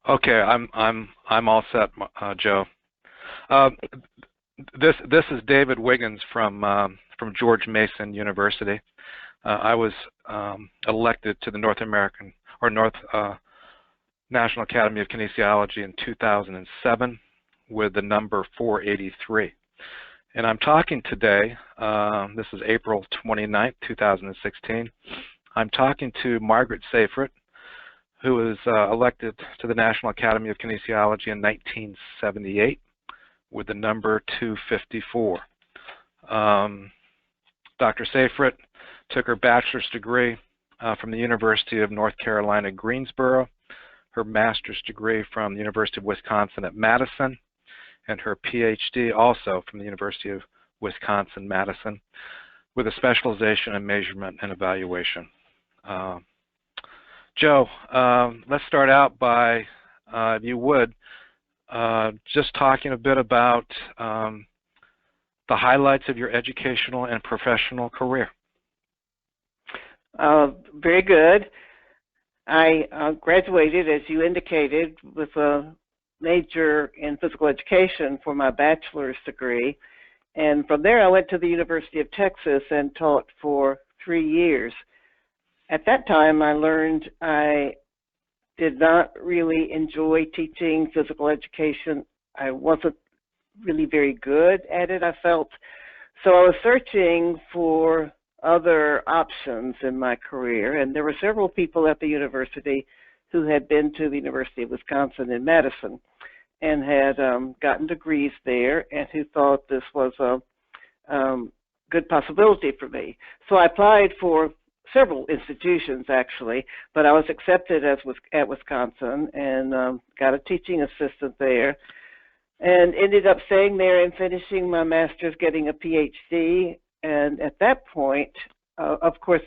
Okay, I'm all set, Joe. Uh, this is David Wiggins from George Mason University. I was elected to the North National Academy of Kinesiology in 2007 with the number 483. And I'm talking today, this is April 29th, 2016. I'm talking to Margaret Safrit, who was elected to the National Academy of Kinesiology in 1978 with the number 254. Dr. Safrit took her bachelor's degree from the University of North Carolina, Greensboro, her master's degree from the University of Wisconsin at Madison, and her PhD also from the University of Wisconsin-Madison with a specialization in measurement and evaluation. Joe, let's start out by, if you would, just talking a bit about the highlights of your educational and professional career. Very good. I graduated, as you indicated, with a major in physical education for my bachelor's degree. And from there, I went to the University of Texas and taught for 3 years. At that time, I learned I did not really enjoy teaching physical education. I wasn't really very good at it, I felt. So I was searching for other options in my career, and there were several people at the university who had been to the University of Wisconsin in Madison and had gotten degrees there and who thought this was a good possibility for me. So I applied for several institutions, actually, but I was accepted at Wisconsin and got a teaching assistant there and ended up staying there and finishing my master's, getting a PhD. And at that point, of course,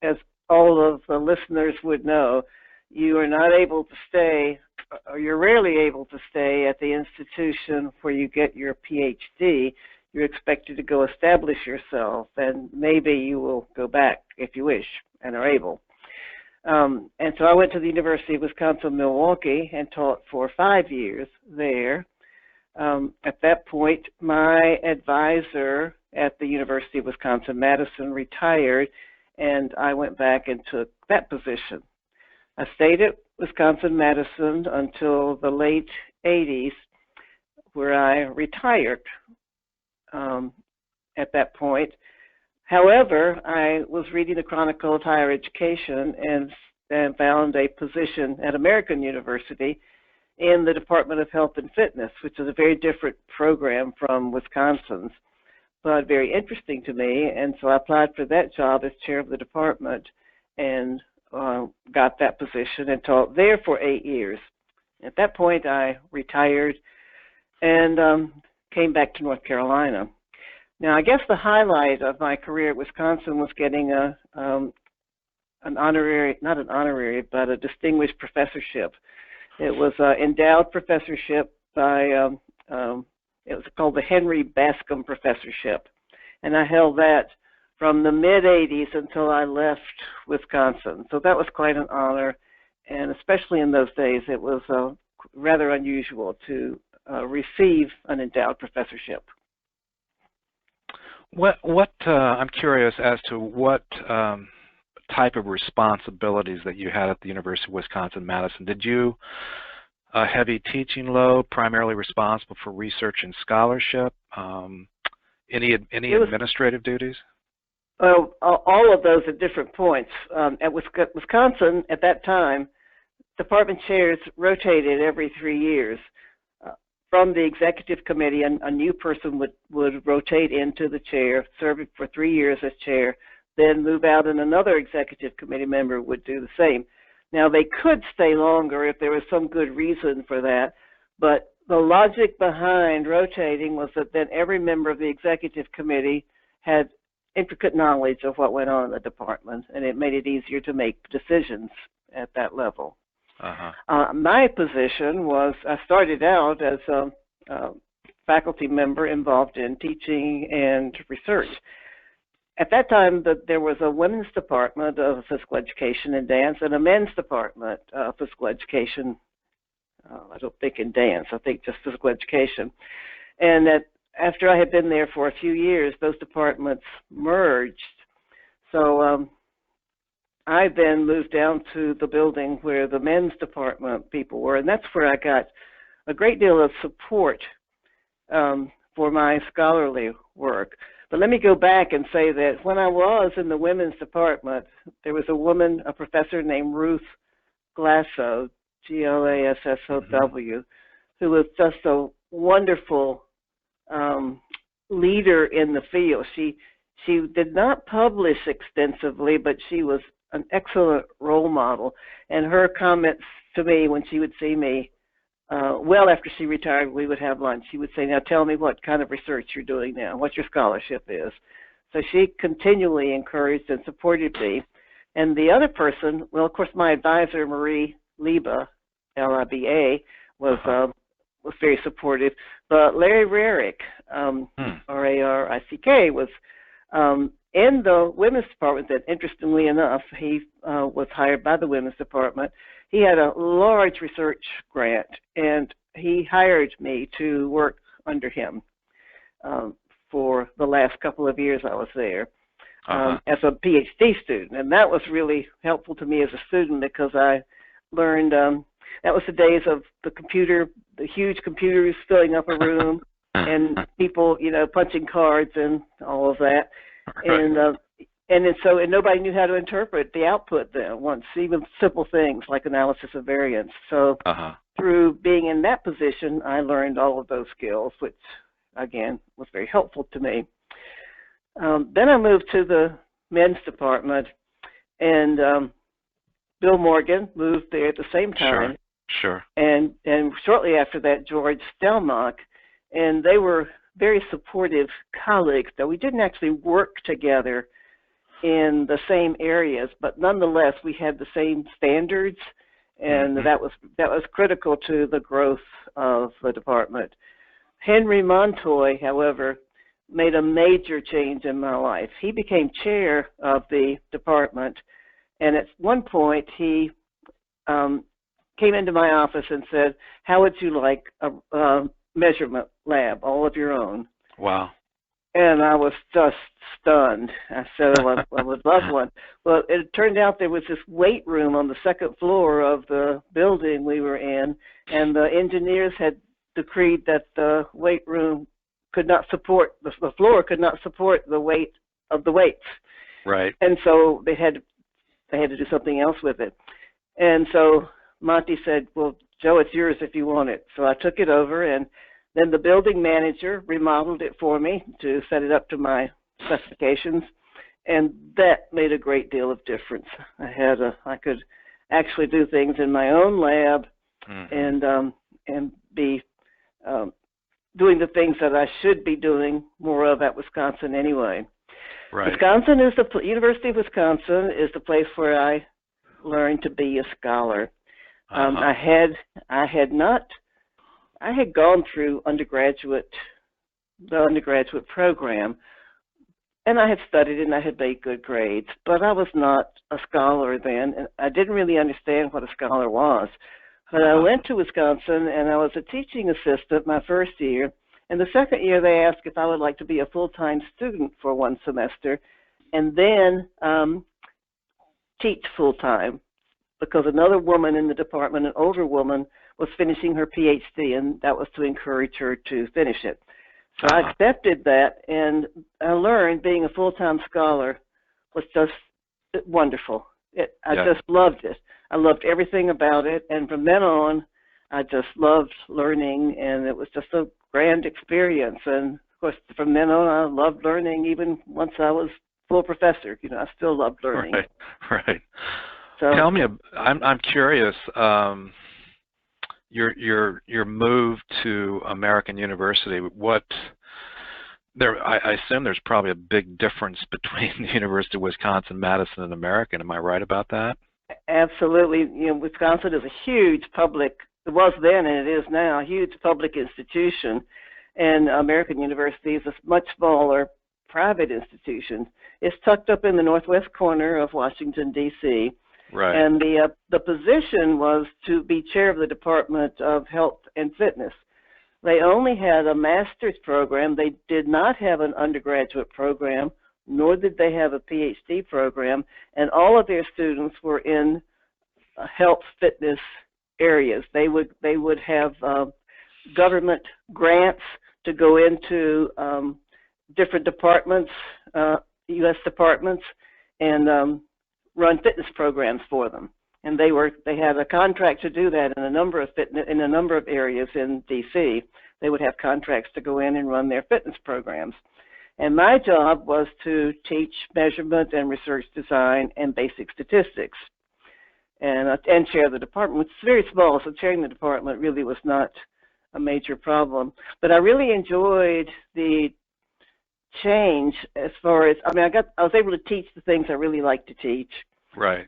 as all of the listeners would know, you are not able to stay, or you're rarely able to stay at the institution where you get your PhD. You're expected to go establish yourself, and maybe you will go back if you wish and are able. And so I went to the University of Wisconsin-Milwaukee and taught for 5 years there. At that point, my advisor at the University of Wisconsin-Madison retired, and I went back and took that position. I stayed at Wisconsin-Madison until the late 80s, where I retired at that point. However, I was reading the Chronicle of Higher Education and found a position at American University in the Department of Health and Fitness, which is a very different program from Wisconsin's, but very interesting to me. And so I applied for that job as chair of the department and got that position and taught there for 8 years. At that point, I retired and came back to North Carolina. Now, I guess the highlight of my career at Wisconsin was getting an honorary, not an honorary, but a distinguished professorship. It was an endowed professorship by, it was called the Henry Bascom Professorship. And I held that from the mid-'80s until I left Wisconsin. So that was quite an honor. And especially in those days, it was rather unusual to receive an endowed professorship. I'm curious as to what type of responsibilities that you had at the University of Wisconsin-Madison. Did you a heavy teaching load, primarily responsible for research and scholarship? Any administrative duties? All of those at different points. At Wisconsin, at that time, department chairs rotated every 3 years. From the executive committee, a new person would rotate into the chair, serve for 3 years as chair, then move out and another executive committee member would do the same. Now, they could stay longer if there was some good reason for that, but the logic behind rotating was that then every member of the executive committee had intricate knowledge of what went on in the department, and it made it easier to make decisions at that level. My position was, I started out as a faculty member involved in teaching and research. At that time, there was a women's department of physical education and dance and a men's department of physical education I don't think in dance. I think just physical education. And that after I had been there for a few years, those departments merged. So I then moved down to the building where the men's department people were, and that's where I got a great deal of support for my scholarly work. But let me go back and say that when I was in the women's department, there was a woman, a professor named Ruth Glasso, Glassow, who was just a wonderful leader in the field. She did not publish extensively, but she was an excellent role model. And her comments to me when she would see me, well after she retired, we would have lunch. She would say, now tell me what kind of research you're doing now, what your scholarship is. So she continually encouraged and supported me. And the other person, well, of course, my advisor, Marie Liba, L-I-B-A, was very supportive. But Larry Rarick, R-A-R-I-C-K, was in the women's department. That, interestingly enough, he was hired by the women's department. He had a large research grant, and he hired me to work under him for the last couple of years I was there as a PhD student. And that was really helpful to me as a student because I learned, that was the days of the computer, the huge computers filling up a room and people, you know, punching cards and all of that. Right. And nobody knew how to interpret the output then once, even simple things like analysis of variance. So through being in that position, I learned all of those skills, which again was very helpful to me. Then I moved to the men's department, and Bill Morgan moved there at the same time. Sure. And shortly after that, George Stelmach, and they were very supportive colleagues, though we didn't actually work together in the same areas, but nonetheless we had the same standards, and that was critical to the growth of the department. Henry Montoy, however, made a major change in my life. He became chair of the department, and at one point he came into my office and said, how would you like a measurement lab, all of your own? Wow. And I was just stunned. I said, oh, I would love one. Well, it turned out there was this weight room on the second floor of the building we were in, and the engineers had decreed that the weight room could not support, the floor could not support the weight of the weights. Right. And so they had to do something else with it. And so Monty said, well, Joe, it's yours if you want it. So I took it over, and then the building manager remodeled it for me to set it up to my specifications, and that made a great deal of difference. I could actually do things in my own lab and be doing the things that I should be doing more of at Wisconsin anyway. Right. Wisconsin is the University of Wisconsin is the place where I learned to be a scholar. I had gone through the undergraduate program, and I had studied and I had made good grades, but I was not a scholar then, and I didn't really understand what a scholar was. But I went to Wisconsin, and I was a teaching assistant my first year, and the second year they asked if I would like to be a full-time student for one semester, and then teach full-time, because another woman in the department, an older woman, was finishing her PhD, and that was to encourage her to finish it. So I accepted that, and I learned being a full-time scholar was just wonderful. I just loved it. I loved everything about it, and from then on, I just loved learning, and it was just a grand experience. And of course, from then on, I loved learning. Even once I was full professor, you know, I still loved learning. Right. So, tell me, I'm curious. Your move to American University. I assume there's probably a big difference between the University of Wisconsin-Madison and American. Am I right about that? Absolutely. You know, Wisconsin is a huge public. It was then, and it is now, a huge public institution, and American University is a much smaller private institution. It's tucked up in the northwest corner of Washington, D.C., Right. And the position was to be chair of the Department of Health and Fitness. They only had a master's program. They did not have an undergraduate program, nor did they have a PhD program, and all of their students were in health fitness areas. They would have government grants to go into different departments, U.S. departments, and run fitness programs for them. And they had a contract to do that in a number of areas in D.C. They would have contracts to go in and run their fitness programs. And my job was to teach measurement and research design and basic statistics, and chair the department, which is very small. So chairing the department really was not a major problem. But I really enjoyed the change as far as, I was able to teach the things I really like to teach. Right.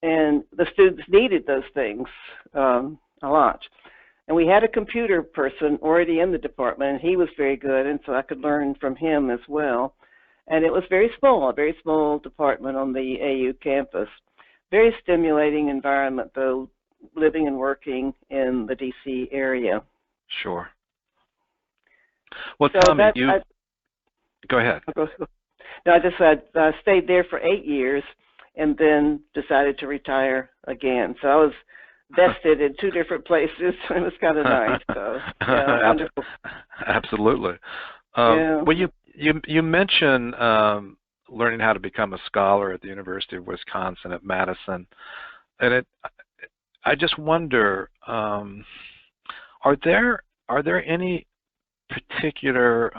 And the students needed those things a lot. And we had a computer person already in the department, and he was very good, and so I could learn from him as well. And it was a very small department on the AU campus. Very stimulating environment, though, living and working in the D.C. area. Sure. Well, so tell me, go ahead. No, I stayed there for 8 years and then decided to retire again. So I was vested in 2 different places. It was kind of nice. So, yeah, wonderful. Absolutely. Yeah. Well, you mentioned learning how to become a scholar at the University of Wisconsin at Madison, and I just wonder, are there any particular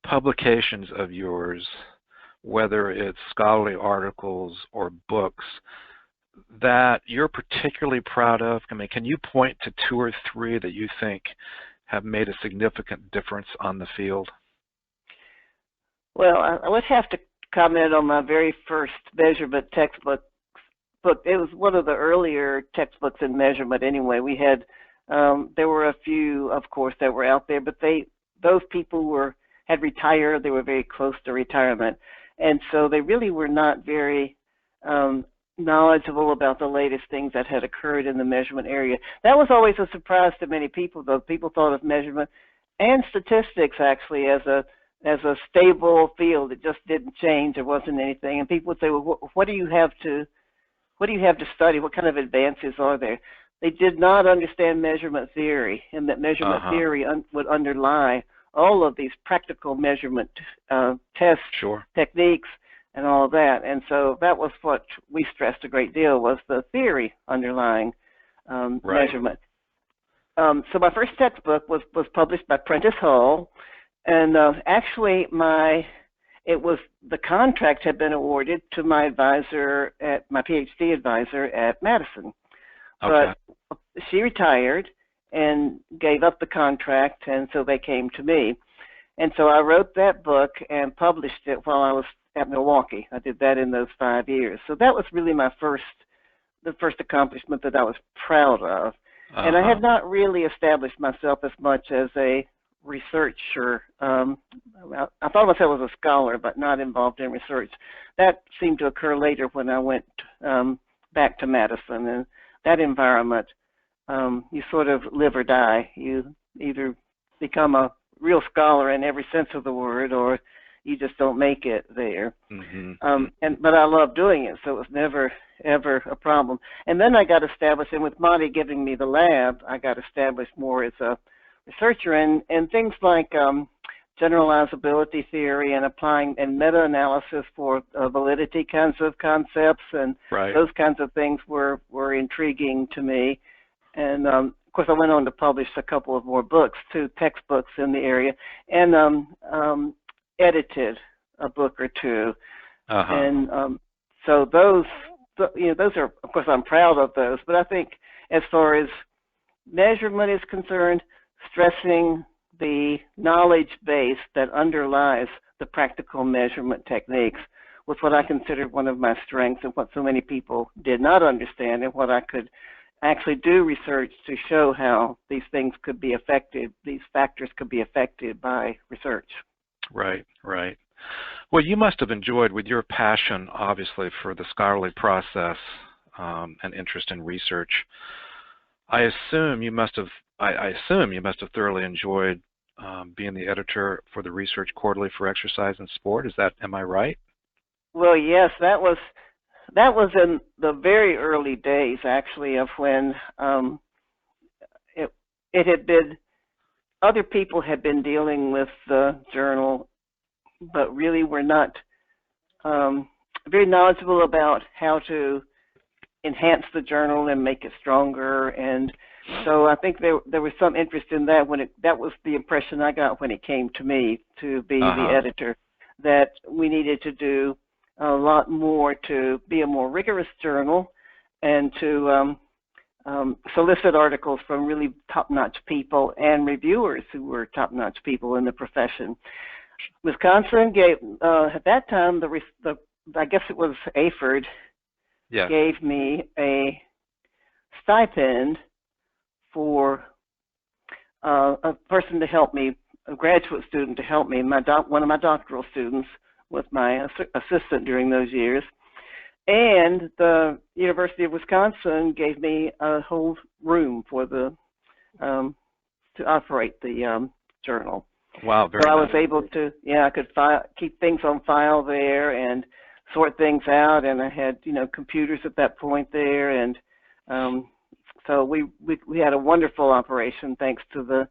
publications of yours, whether it's scholarly articles or books, that you're particularly proud of? I mean, can you point to 2 or 3 that you think have made a significant difference on the field? Well, I would have to comment on my very first measurement textbook. It was one of the earlier textbooks in measurement anyway. We had, there were a few, of course, that were out there, but those people had retired. They were very close to retirement. And so they really were not very knowledgeable about the latest things that had occurred in the measurement area. That was always a surprise to many people, though. People thought of measurement and statistics actually as a stable field. It just didn't change. There wasn't anything. And people would say, well, what do you have to study? What kind of advances are there? They did not understand measurement theory, and that measurement theory would underlie all of these practical measurement tests, techniques, and all of that. And so that was what we stressed a great deal, was the theory underlying measurement. So my first textbook was published by Prentice Hall, and actually the contract had been awarded to my advisor, my PhD advisor at Madison. Okay. But she retired and gave up the contract, and so they came to me. And so I wrote that book and published it while I was at Milwaukee. I did that in those 5 years. So that was really the first accomplishment that I was proud of. And I had not really established myself as much as a researcher. I thought of myself as a scholar, but not involved in research. That seemed to occur later when I went back to Madison. And that environment, you sort of live or die. You either become a real scholar in every sense of the word, or you just don't make it there. But I love doing it, so it was never, ever a problem. And then I got established, and with Monty giving me the lab, I got established more as a researcher in things like generalizability theory and applying and meta-analysis for validity kinds of concepts, and those kinds of things were intriguing to me. And of course, I went on to publish a couple of more books, 2 textbooks in the area, and edited a book or 2. And so those are, of course, I'm proud of those. But I think as far as measurement is concerned, stressing the knowledge base that underlies the practical measurement techniques was what I considered one of my strengths, and what so many people did not understand, and what I could actually do research to show how these things could be affected, these factors could be affected by research. Right. Well, you must have enjoyed, with your passion, obviously, for the scholarly process and interest in research. I assume you must have. I assume you must have thoroughly enjoyed being the editor for the Research Quarterly for Exercise and Sport. Am I right? Well, yes, that was in the very early days, actually, of when it had been, other people had been dealing with the journal, but really were not very knowledgeable about how to enhance the journal and make it stronger. And so I think there was some interest in that that was the impression I got when it came to me to be the editor, that we needed to do a lot more to be a more rigorous journal and to solicit articles from really top-notch people and reviewers who were top-notch people in the profession. Wisconsin gave, at that time, I guess it was AFERD, yes, gave me a stipend for a person to help me, a graduate student to help me, one of my doctoral students was my assistant during those years. And the University of Wisconsin gave me a whole room for to operate the journal. Wow, very so I nice. was able to, I could keep things on file there and sort things out, and I had, computers at that point there, and so we had a wonderful operation thanks to the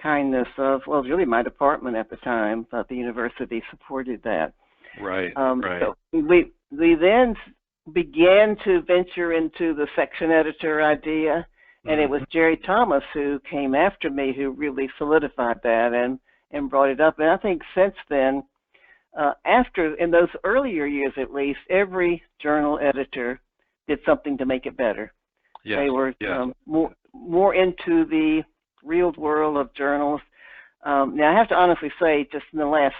kindness of, well, really my department at the time, but the university supported that. Right, right. So we then began to venture into the section editor idea, and it was Jerry Thomas who came after me who really solidified that and brought it up. And I think since then, in those earlier years at least, every journal editor did something to make it better. Yes, they were yes. More into the real world of journals. Now, I have to honestly say, just in the last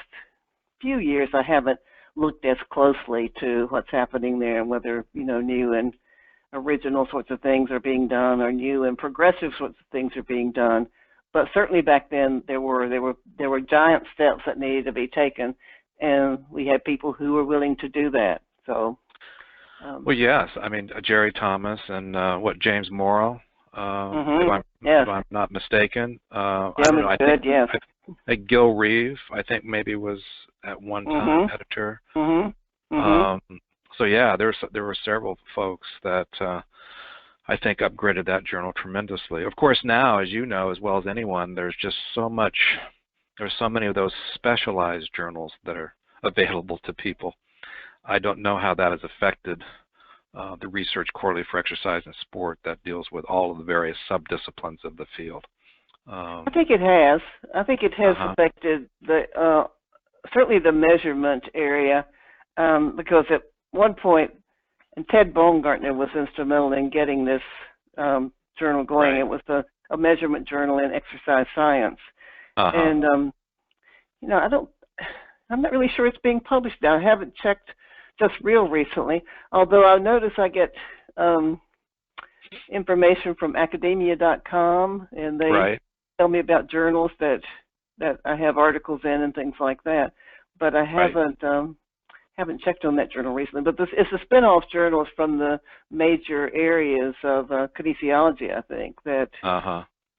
few years, I haven't looked as closely to what's happening there and whether, new and original sorts of things are being done or new and progressive sorts of things are being done. But certainly back then, there were giant steps that needed to be taken, and we had people who were willing to do that. So. Well, yes. I mean, Jerry Thomas and James Morrow, if I'm not mistaken. I don't know. Yes. I think Gil Reeve, I think maybe was at one time editor. So yeah, there were several folks that I think upgraded that journal tremendously. Of course, now, as you know as well as anyone, there's just so many of those specialized journals that are available to people. I don't know how that has affected the Research Quarterly for Exercise and Sport that deals with all of the various subdisciplines of the field. I think it has. I think it has affected certainly the measurement area, because at one point, and Ted Baumgartner was instrumental in getting this journal going. Right. It was a measurement journal in exercise science, and I'm not really sure it's being published now. I haven't checked just real recently, although I notice I get information from academia.com, and they tell me about journals that I have articles in and things like that. But I haven't checked on that journal recently. But it's a spin-off journals from the major areas of kinesiology, I think, that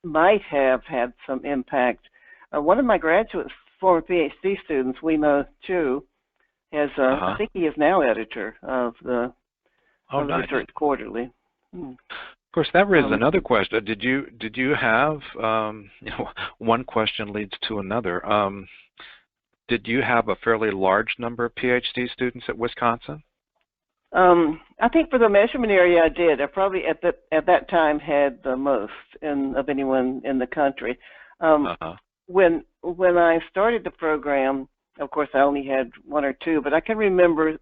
might have had some impact. One of my graduates, former PhD students, Wemo Chu, I think he is now editor of the nice. Research Quarterly. Of course, that raises another question. Did you have one question leads to another. Did you have a fairly large number of PhD students at Wisconsin? I think for the measurement area, I did. I probably at that time had the most of anyone in the country. When I started the program, of course, I only had one or two, but I can remember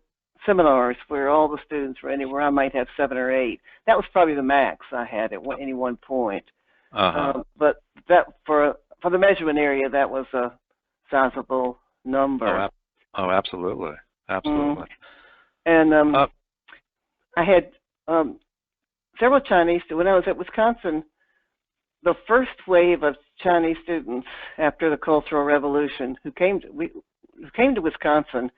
seminars where all the students were anywhere. I might have 7 or 8. That was probably the max I had at any one point. But that for the measurement area, that was a sizable number. Oh, absolutely, absolutely. And I had several Chinese. When I was at Wisconsin, the first wave of Chinese students after the Cultural Revolution who came came to Wisconsin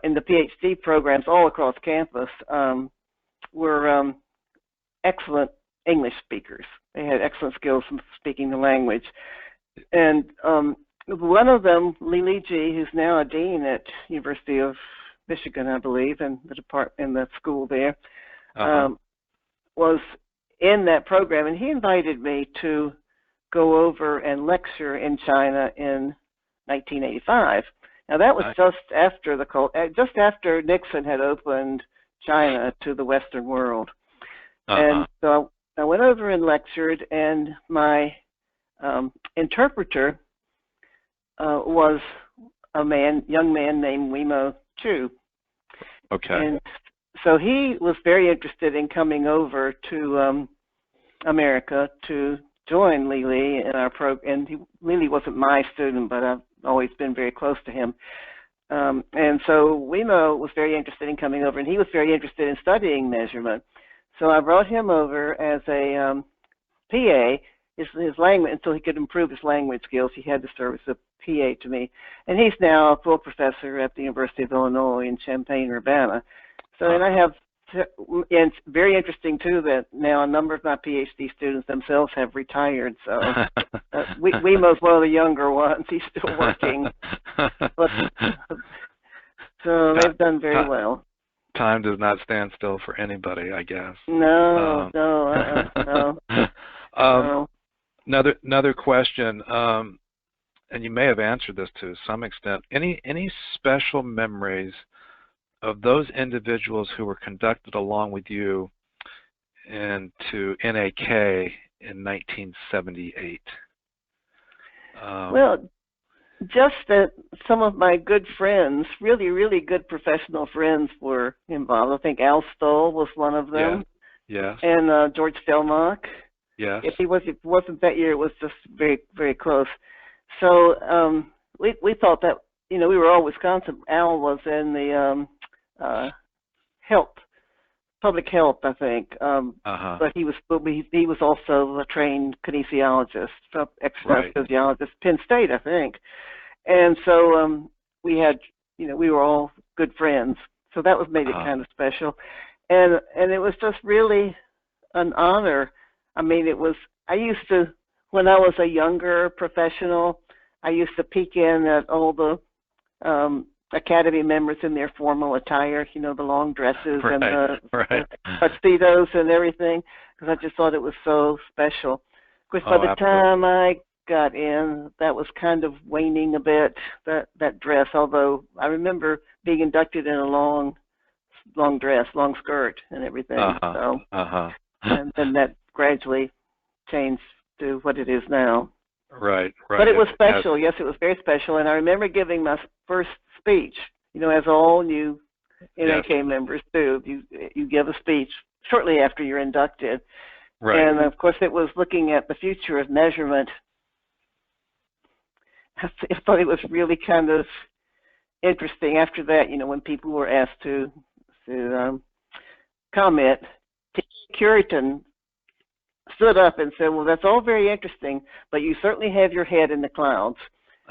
in the PhD programs all across campus were excellent English speakers. They had excellent skills in speaking the language. And one of them, Lily G., who's now a dean at University of Michigan, I believe, in the school there, was in that program, and he invited me to go over and lecture in China in 1985. Now that was just after Nixon had opened China to the Western world, and so I went over and lectured, and my interpreter was a young man named Weimo Chu. Okay. And so he was very interested in coming over to America to join Lily in our program. And Lily wasn't my student, but I've always been very close to him. And so Weimo was very interested in coming over, and he was very interested in studying measurement. So I brought him over as a PA, his language, until he could improve his language skills. He had to serve as a PA to me. And he's now a full professor at the University of Illinois in Champaign-Urbana. So, and I have, and it's very interesting too that now a number of my PhD students themselves have retired. So Weimo's one of the younger ones. He's still working. But, so they've done very well. Time does not stand still for anybody, I guess. No, no. Another question, and you may have answered this to some extent. Any special memories of those individuals who were conducted along with you into NAK in 1978? Well, just that some of my good friends, really, really good professional friends, were involved. I think Al Stoll was one of them. Yes. And George Stelmach. Yes. If it wasn't that year, it was just very, very close. So we thought that, we were all Wisconsin. Al was in the public health, I think. But he was also a trained kinesiologist, exercise physiologist, Penn State, I think. And so we had, we were all good friends. So that made it kind of special. And it was just really an honor. I mean, I used to, when I was a younger professional, I used to peek in at all the Academy members in their formal attire, the long dresses and the tuxedos and everything, because I just thought it was so special. Of course, by the time I got in, that was kind of waning a bit, that dress, although I remember being inducted in a long dress, long skirt and everything. And then that gradually changed to what it is now. Right. But it was special. Yes, it was very special. And I remember giving my first speech, as all new NAK members do. You give a speech shortly after you're inducted. Right. And, of course, it was looking at the future of measurement. I thought it was really kind of interesting. After that, when people were asked to comment, Curitan stood up and said, well, that's all very interesting, but you certainly have your head in the clouds.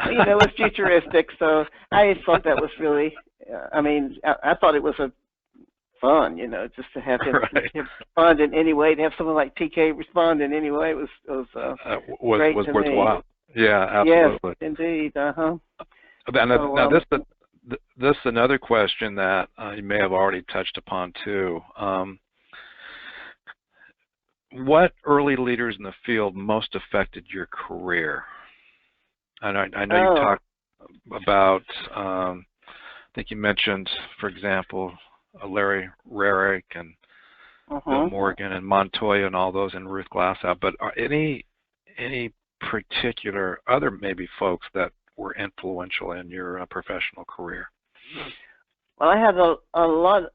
It was futuristic, so I thought that was really, I thought it was fun, just to have him respond in any way, to have someone like TK respond in any way was great to worthwhile. Me. Yeah, absolutely. Yes, indeed. Now, this is another question that you may have already touched upon too. What early leaders in the field most affected your career? And I know you talked about, I think you mentioned, for example, Larry Rarick and Bill Morgan and Montoya and all those, and Ruth Glassow, but are any particular other maybe folks that were influential in your professional career? Well, I had a lot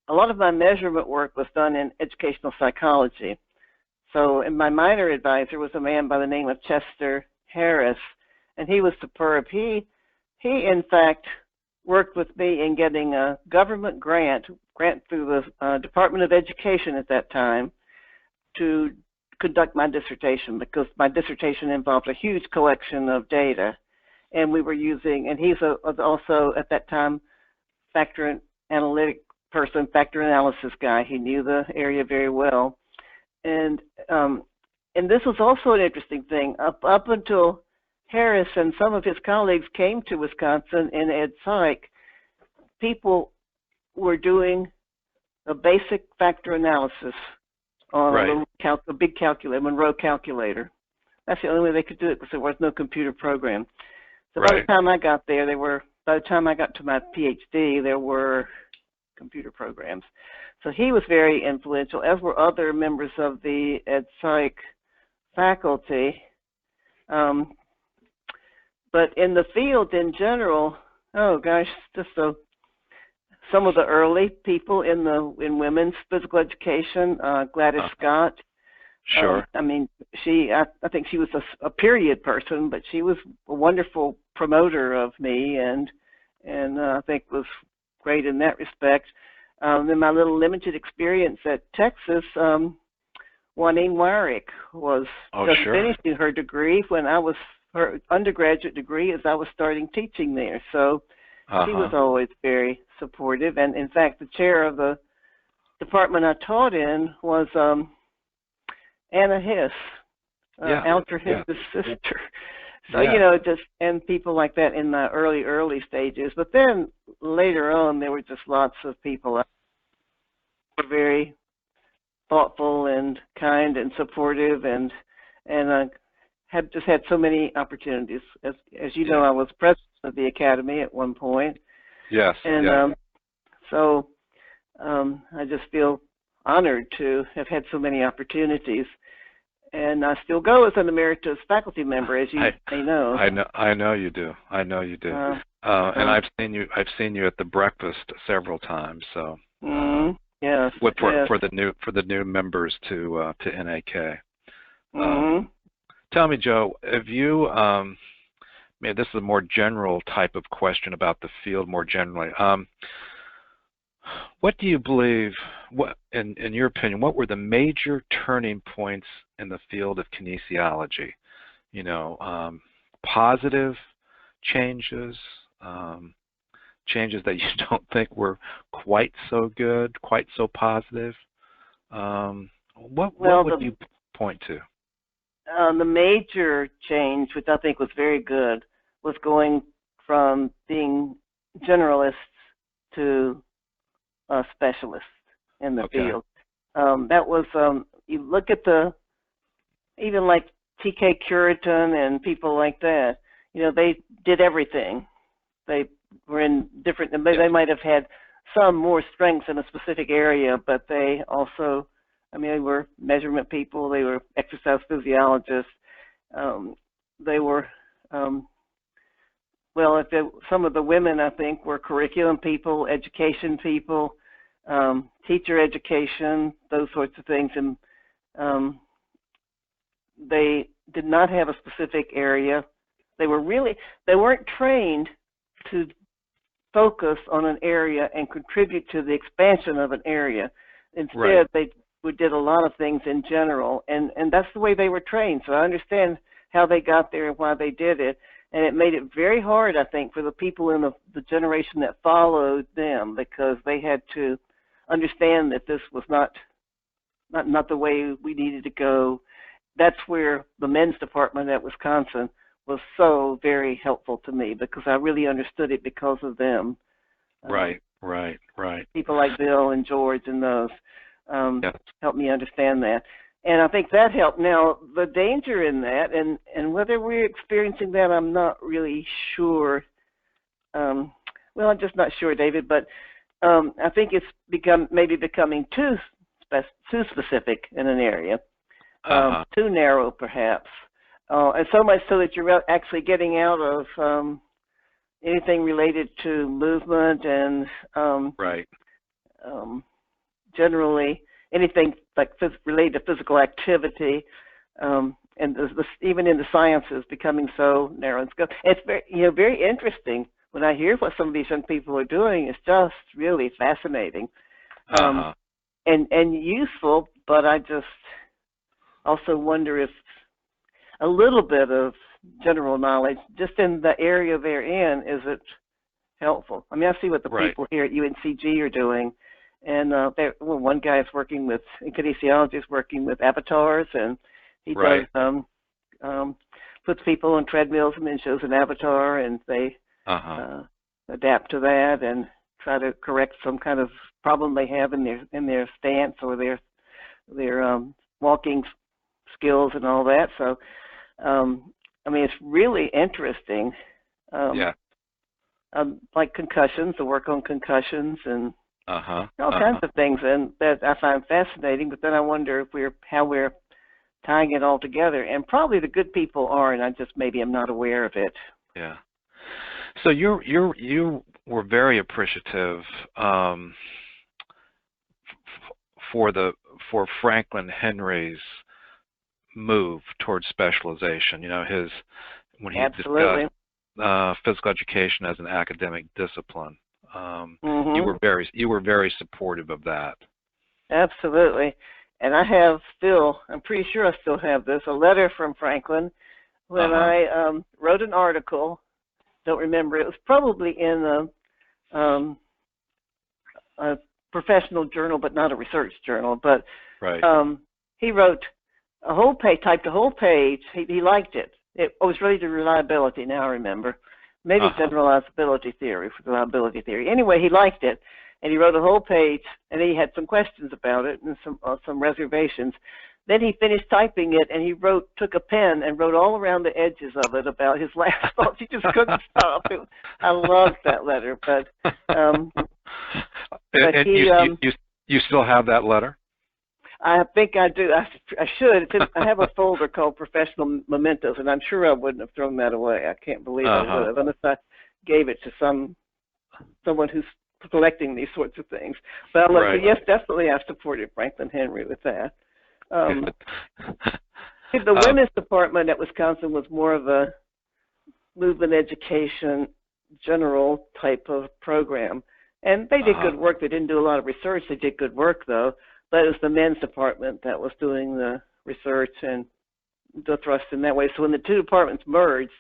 of my measurement work was done in educational psychology. So, and my minor advisor was a man by the name of Chester Harris, and he was superb. He in fact worked with me in getting a government grant through the Department of Education at that time to conduct my dissertation, because my dissertation involved a huge collection of data. and we were using, and he's was also at that time factor analytic person, factor analysis guy. He knew the area very well, and this was also an interesting thing. Up until Harris and some of his colleagues came to Wisconsin in Ed Psych, people were doing a basic factor analysis on a big calculator, Monroe calculator. That's the only way they could do it because there was no computer program. So by the time I got there, by the time I got to my PhD, there were computer programs. So he was very influential, as were other members of the Ed Psych faculty. But in the field in general, oh gosh, just some of the early people in women's physical education, Gladys Scott. Sure. I mean, I think she was a period person, but she was a wonderful promoter of me, and I think was great in that respect. In my little limited experience at Texas, Juanine Wyrick was just finishing her degree when her undergraduate degree as I was starting teaching there. So she was always very supportive. And in fact, the chair of the department I taught in was Anna Hiss, Alger Hiss's sister. So, and people like that in the early stages. But then later on, there were just lots of people who were very thoughtful and kind and supportive, and had so many opportunities. As you know, I was president of the academy at one point. Yes. And so I just feel honored to have had so many opportunities. And I still go as an emeritus faculty member, as you may know. I know you do. And I've seen you at the breakfast several times. So yes, for the new members to NAK. Tell me, Joe, have you? Maybe this is a more general type of question about the field more generally. What do you believe, in your opinion, what were the major turning points in the field of kinesiology? Positive changes, changes that you don't think were quite so good, quite so positive. What would you point to? The major change, which I think was very good, was going from being generalists to specialists in the field. That was, you look at even like T.K. Curitan and people like that, they did everything. They were in different, they might have had some more strengths in a specific area, but they also, they were measurement people, they were exercise physiologists, they were, some of the women, I think, were curriculum people, education people, teacher education, those sorts of things, and they did not have a specific area. They weren't trained to focus on an area and contribute to the expansion of an area. Instead, they did a lot of things in general, and that's the way they were trained. So I understand how they got there and why they did it, and it made it very hard, I think, for the people in the generation that followed them, because they had to understand that this was not the way we needed to go. That's where the men's department at Wisconsin was so very helpful to me, because I really understood it because of them. Right. People like Bill and George and those helped me understand that. And I think that helped. Now, the danger in that, and whether we're experiencing that, I'm not really sure. I'm just not sure, David, but I think it's becoming too specific in an area, too narrow perhaps, and so much so that you're actually getting out of anything related to movement and generally anything like related to physical activity, and even in the sciences becoming so narrow in scope. It's very interesting when I hear what some of these young people are doing. It's just really fascinating and useful. But I just also wonder if a little bit of general knowledge, just in the area they're in, is it helpful? I mean, I see what the people here at UNCG are doing, and one guy is working with, in kinesiology, is working with avatars, and he does puts people on treadmills and then shows an avatar, and they adapt to that and try to correct some kind of problem they have in their stance or their walking skills and all that. So, I mean, it's really interesting. Like concussions, the work on concussions and all kinds of things, and that I find fascinating. But then I wonder if how we're tying it all together, and probably the good people are, and I just maybe am not aware of it. Yeah. So you were very appreciative for Franklin Henry's move towards specialization. You know, when he discussed physical education as an academic discipline. You were very supportive of that. Absolutely. And I have I'm pretty sure I still have this, a letter from Franklin when I wrote an article. Don't remember. It was probably in a professional journal, but not a research journal. But he wrote a whole page, typed a whole page. He liked it. It was related to reliability. Now I remember. Maybe generalizability theory, reliability theory. Anyway, he liked it. And he wrote a whole page, and he had some questions about it and some reservations. Then he finished typing it, and he took a pen and wrote all around the edges of it about his last thoughts. He just couldn't stop. I loved that letter. But you still have that letter? I think I do. I should. I have a folder called Professional Mementos, and I'm sure I wouldn't have thrown that away. I can't believe I would have, unless I gave it to someone who's collecting these sorts of things. But yes, definitely I supported Franklin Henry with that. The women's department at Wisconsin was more of a movement education general type of program. And they did good work. They didn't do a lot of research. They did good work, though. But it was the men's department that was doing the research and the thrust in that way. So when the two departments merged,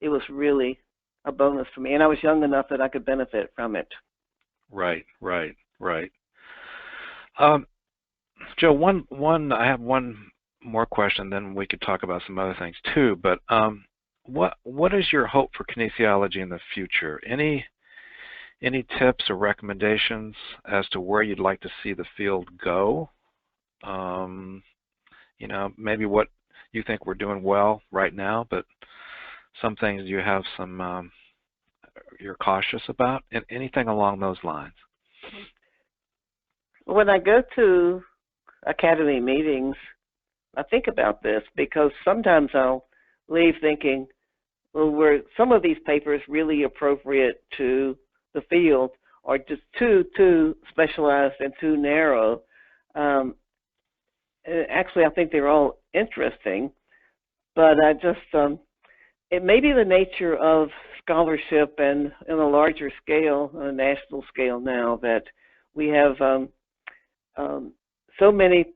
it was really a bonus for me. And I was young enough that I could benefit from it. Right. Joe, I have one more question, then we could talk about some other things too. But what is your hope for kinesiology in the future? Any tips or recommendations as to where you'd like to see the field go? You know, maybe what you think we're doing well right now, but some things you have you're cautious about, and anything along those lines. When I go to academy meetings, I think about this because sometimes I'll leave thinking, well, were some of these papers really appropriate to the field or just too specialized and too narrow? Actually, I think they're all interesting, but I just, it may be the nature of scholarship and on a larger scale, on a national scale now, that we have so many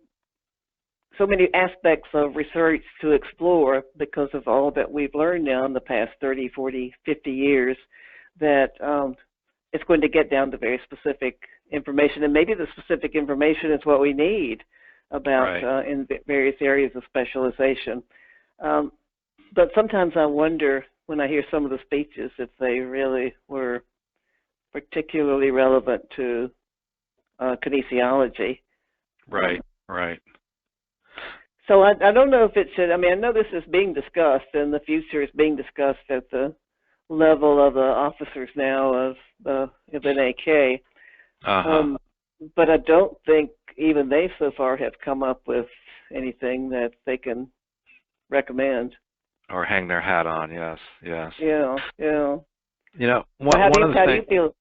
aspects of research to explore because of all that we've learned now in the past 30, 40, 50 years, that it's going to get down to very specific information. And maybe the specific information is what we need about in various areas of specialization. But sometimes I wonder when I hear some of the speeches if they really were particularly relevant to kinesiology. Right. So I don't know if it should. I mean, I know this is being discussed, and the future is being discussed at the level of the officers now of NAK. But I don't think even they so far have come up with anything that they can recommend. Or hang their hat on, yes. Yeah. You know, how do you feel?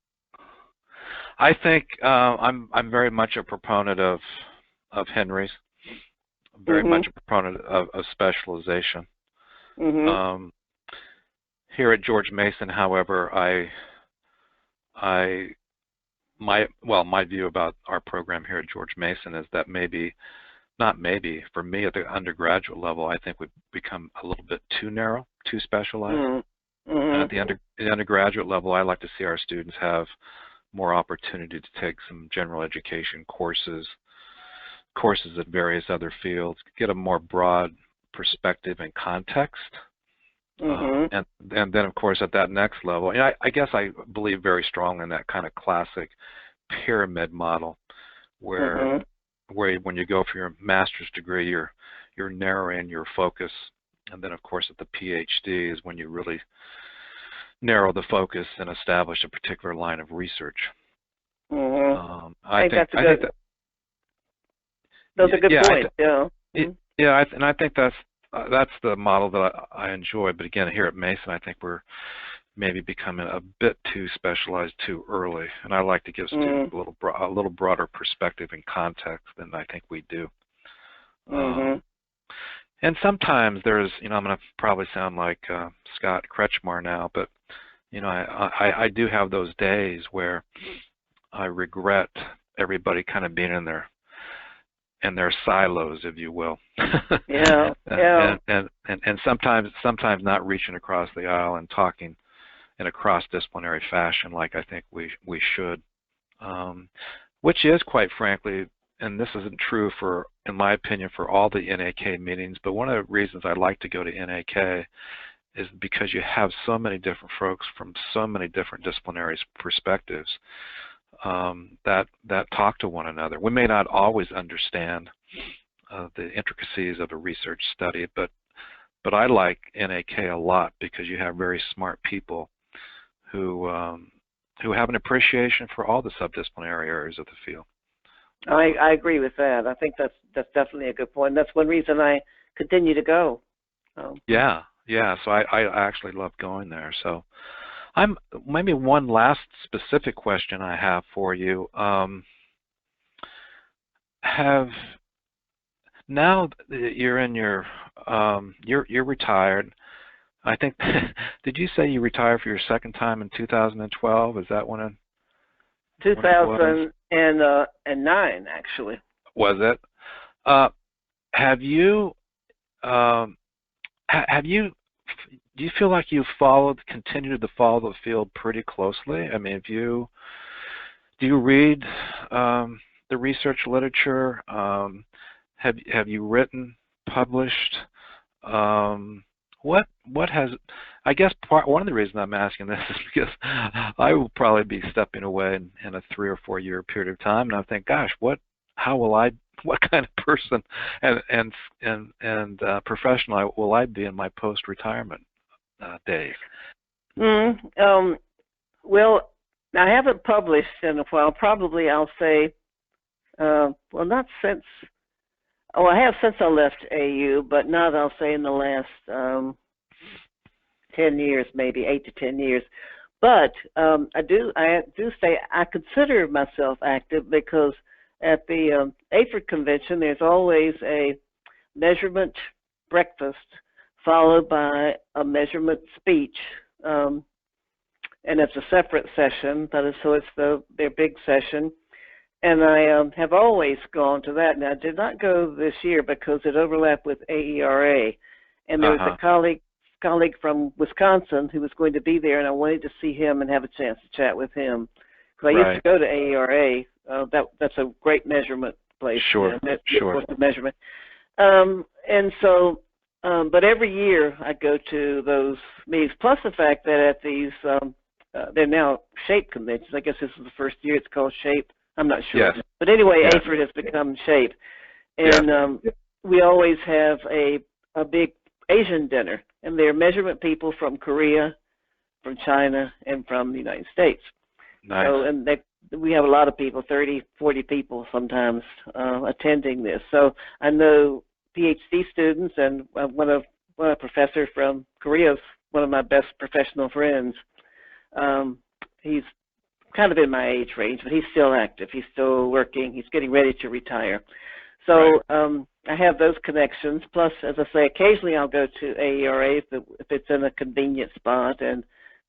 I think I'm very much a proponent of Henry's, very much a proponent of specialization. Here at George Mason, however, my view about our program here at George Mason is that maybe not maybe, for me at the undergraduate level, I think we've become a little bit too narrow, too specialized. And at the undergraduate level, I like to see our students have more opportunity to take some general education courses in various other fields, get a more broad perspective and context. And then, of course, at that next level, and I guess I believe very strongly in that kind of classic pyramid model, where when you go for your master's degree, you're narrowing your focus, and then, of course, at the PhD is when you really narrow the focus and establish a particular line of research. I think that's a good point. I think that's the model that I enjoy. But again, here at Mason, I think we're maybe becoming a bit too specialized too early, and I like to give students a little broader perspective and context than I think we do. And sometimes there's, I'm going to probably sound like Scott Kretschmar now, but I do have those days where I regret everybody kind of being in their silos, if you will. And sometimes not reaching across the aisle and talking in a cross-disciplinary fashion like I think we should, which is, quite frankly, and this isn't true in my opinion, for all the NAK meetings, but one of the reasons I like to go to NAK is because you have so many different folks from so many different disciplinary perspectives that talk to one another. We may not always understand the intricacies of a research study, but I like NAK a lot because you have very smart people who have an appreciation for all the subdisciplinary areas of the field. I agree with that. I think that's definitely a good point. That's one reason I continue to go. Yeah. So I actually love going there. So maybe one last specific question I have for you. Now that you're in you're retired. I think did you say you retired for your second time in 2012? Is that when it? 2009, actually. Was it? Do you feel like you've continued to follow the field pretty closely? I mean, do you read the research literature? Have you written, published? What has? I guess one of the reasons I'm asking this is because I will probably be stepping away in a 3 or 4 year period of time, and I think, gosh, what kind of person and professional will I be in my post-retirement days? Well, I haven't published in a while. Probably I'll say, not since. Oh, I have since I left AU, but not, I'll say, in the last 10 years, maybe 8 to 10 years. But I do say I consider myself active because at the AFRID convention, there's always a measurement breakfast followed by a measurement speech, and it's a separate session, so it's their big session. And I have always gone to that. Now, I did not go this year because it overlapped with AERA, and there was a colleague from Wisconsin who was going to be there, and I wanted to see him and have a chance to chat with him. Because I used to go to AERA. That's a great measurement place. Sure. The measurement. And so, but every year I go to those meetings. Plus the fact that at these, they're now SHAPE conventions. I guess this is the first year it's called SHAPE. I'm not sure. Yes. But anyway, AFRID has become SHAPE. And we always have a big Asian dinner. And there are measurement people from Korea, from China, and from the United States. Nice. So, and we have a lot of people, 30, 40 people sometimes attending this. So I know PhD students, and one professor from Korea is one of my best professional friends. He's kind of in my age range, but he's still active. He's still working. He's getting ready to retire. So I have those connections. Plus, as I say, occasionally I'll go to AERA if it's in a convenient spot and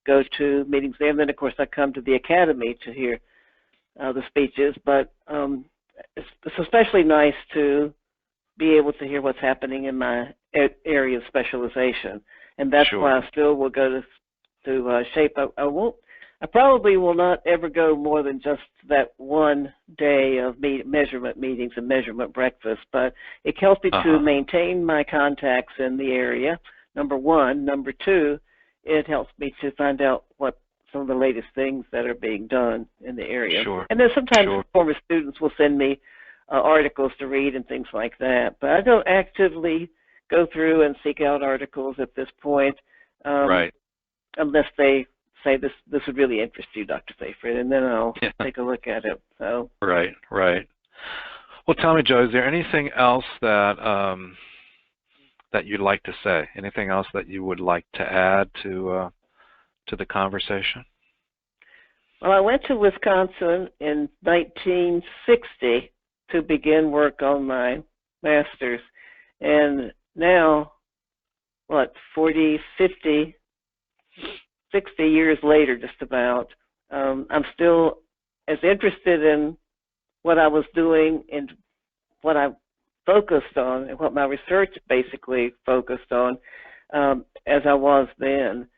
go to meetings there. And then, of course, I come to the academy to hear the speeches. But it's especially nice to be able to hear what's happening in my area of specialization, and that's Sure. why I still will go to SHAPE. I probably will not ever go more than just that one day of measurement meetings and measurement breakfast, but it helps me to maintain my contacts in the area, number one. Number two, it helps me to find out what some of the latest things that are being done in the area. Sure. And then sometimes Sure. former students will send me articles to read and things like that. But I don't actively go through and seek out articles at this point, Right. unless they say this would really interest you, Dr. Safrit, and then I'll take a look at it. So. Right. Right. Well, tell me, Joe, is there anything else that that you'd like to say? Anything else that you would like to add to the conversation? Well, I went to Wisconsin in 1960 to begin work on my master's, and now, what, 40, 50, 60 years later, just about, I'm still as interested in what I was doing and what I focused on and what my research basically focused on as I was then.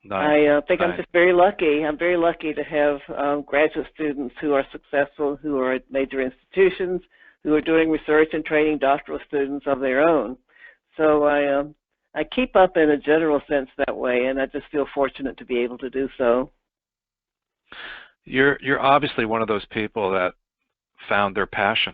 Nice. I think I'm just very lucky. I'm very lucky to have graduate students who are successful, who are at major institutions, who are doing research and training doctoral students of their own. So I keep up in a general sense that way, and I just feel fortunate to be able to do so. You're obviously one of those people that found their passion.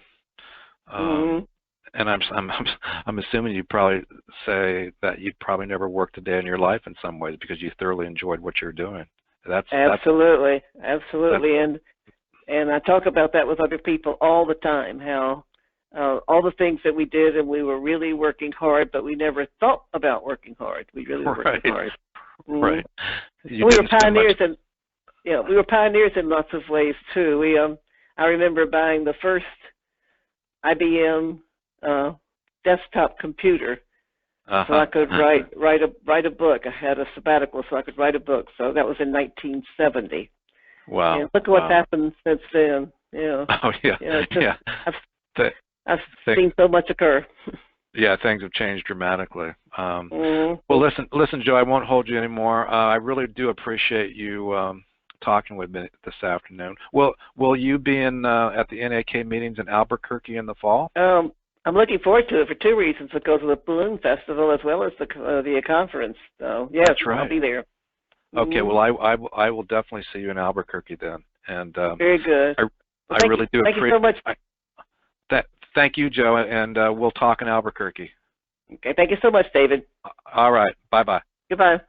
And I'm assuming you probably say that you probably never worked a day in your life in some ways because you thoroughly enjoyed what you're doing. Absolutely. And I talk about that with other people all the time, how all the things that we did and we were really working hard, but we never thought about working hard. We really were working hard. Right. We were pioneers we were pioneers in lots of ways too. I remember buying the first IBM desktop computer, so I could write a book. I had a sabbatical, so I could write a book. So that was in 1970. Wow! And look at what's happened since then. Oh yeah. I've seen so much occur. Yeah, things have changed dramatically. Well, listen, Joe, I won't hold you anymore. I really do appreciate you talking with me this afternoon. Will you be in at the NAK meetings in Albuquerque in the fall? I'm looking forward to it for two reasons: because of the Balloon Festival as well as the conference. So yes, That's right. I'll be there. Okay, well, I will definitely see you in Albuquerque then. And very good. I really do appreciate. Thank you so much. Thank you, Joe, and we'll talk in Albuquerque. Okay, thank you so much, David. All right, bye-bye. Goodbye.